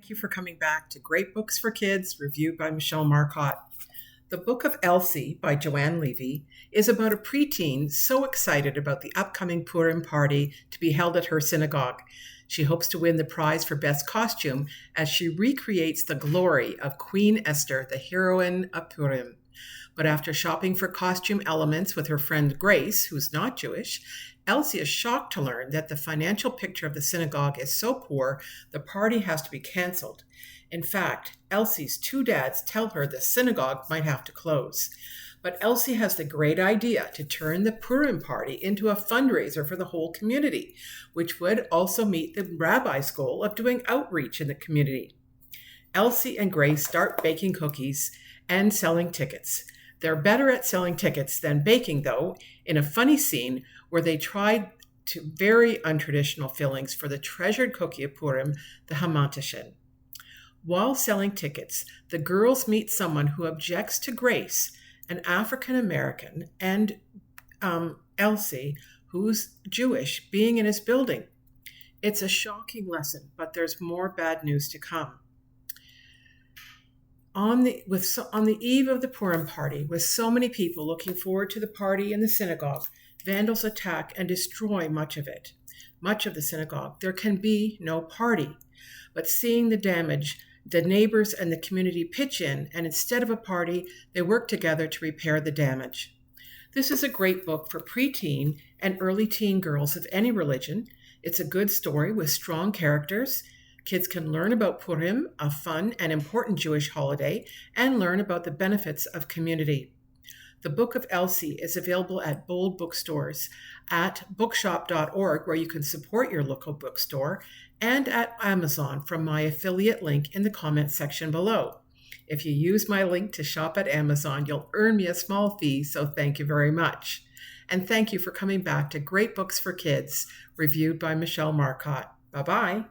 Thank you for coming back to Great Books for Kids, reviewed by Michelle Marcotte. The Book of Elsie by Joanne Levy is about a preteen so excited about the upcoming Purim party to be held at her synagogue. She hopes to win the prize for best costume as she recreates the glory of Queen Esther, the heroine of Purim. But after shopping for costume elements with her friend Grace, who's not Jewish, Elsie is shocked to learn that the financial picture of the synagogue is so poor, the party has to be canceled. In fact, Elsie's two dads tell her the synagogue might have to close. But Elsie has the great idea to turn the Purim party into a fundraiser for the whole community, which would also meet the rabbi's goal of doing outreach in the community. Elsie and Grace start baking cookies and selling tickets. They're better at selling tickets than baking, though, in a funny scene where they tried to very untraditional fillings for the treasured cookie of Purim, the hamantashen. While selling tickets, the girls meet someone who objects to Grace, an African American, and Elsie, who's Jewish, being in his building. It's a shocking lesson, but there's more bad news to come. On the eve of the Purim party, with so many people looking forward to the party in the synagogue, vandals attack and destroy much of the synagogue. There can be no party. But seeing the damage, the neighbors and the community pitch in, and instead of a party, they work together to repair the damage. This is a great book for preteen and early teen girls of any religion. It's a good story with strong characters. Kids can learn about Purim, a fun and important Jewish holiday, and learn about the benefits of community. The Book of Elsie is available at Bold bookstores, at bookshop.org, where you can support your local bookstore, and at Amazon from my affiliate link in the comments section below. If you use my link to shop at Amazon, you'll earn me a small fee, so thank you very much. And thank you for coming back to Great Books for Kids, reviewed by Michelle Marcotte. Bye-bye.